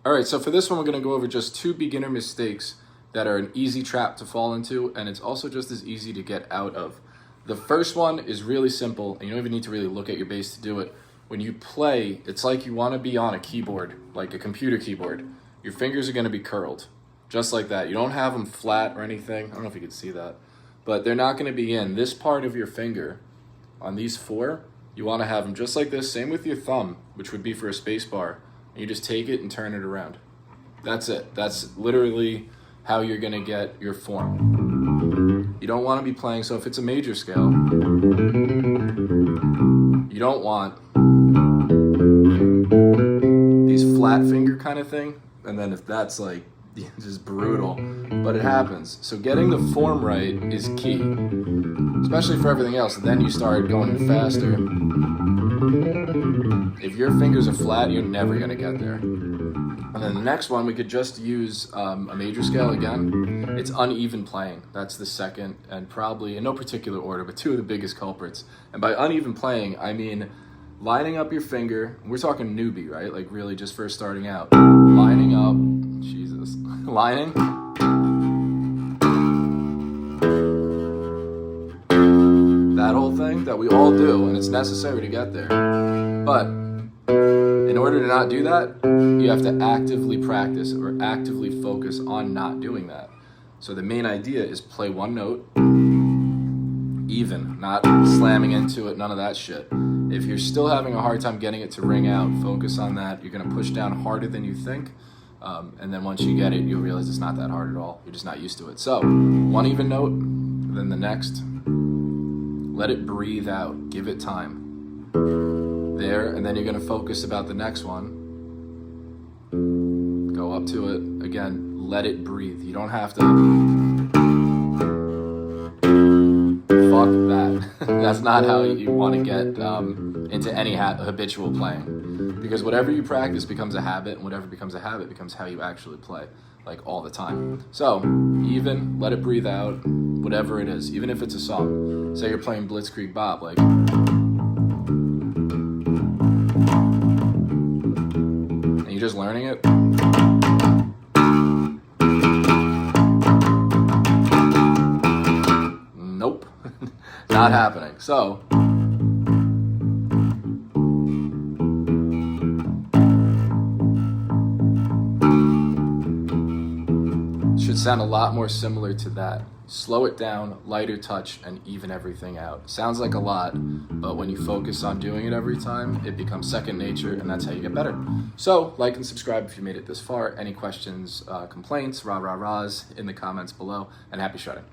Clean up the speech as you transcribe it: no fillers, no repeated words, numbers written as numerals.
All right, so for this one, we're going to go over just 2 beginner mistakes that are an easy trap to fall into, and it's also just as easy to get out of. The first one is really simple, and you don't even need to really look at your bass to do it. When you play, it's like you want to be on a keyboard, like a computer keyboard. Your fingers are going to be curled, just like that. You don't have them flat or anything. I don't know if you can see that, but they're not going to be in. This part of your finger, on these 4, you want to have them just like this. Same with your thumb, which would be for a space bar. And you just take it and turn it around. That's it. That's literally how you're going to get your form. You don't want to be playing, so if it's a major scale, you don't want these flat finger kind of thing, and then if that's like just brutal, but it happens. So getting the form right is key, especially for everything else. Then you start going faster. If your fingers are flat, you're never gonna get there. And then the next one, we could just use a major scale again. It's uneven playing. That's the second, and probably in no particular order, but 2 of the biggest culprits. And by uneven playing, I mean lining up your finger. We're talking newbie, right? Like really just first starting out. Lining up, Jesus, lining. That whole thing that we all do, and it's necessary to get there. But in order to not do that, you have to actively practice or actively focus on not doing that. So the main idea is play one note, even, not slamming into it, none of that shit. If you're still having a hard time getting it to ring out, focus on that. You're gonna push down harder than you think. And then once you get it, you'll realize it's not that hard at all. You're just not used to it. So, one even note, then the next. Let it breathe out. Give it time. There, and then you're going to focus about the next one. Go up to it. Again, let it breathe. You don't have to... Fuck that. That's not how you want to get into any habitual playing. Because whatever you practice becomes a habit, and whatever becomes a habit becomes how you actually play, like all the time. So, even, let it breathe out, whatever it is, even if it's a song. Say you're playing Blitzkrieg Bop, like... and you're just learning it. Nope. Not happening. So... should sound a lot more similar to that. Slow it down, lighter touch, and even everything out. Sounds like a lot, but when you focus on doing it every time, it becomes second nature, and that's how you get better. So, like and subscribe if you made it this far. Any questions, complaints, rah-rah-rahs in the comments below, and happy shredding.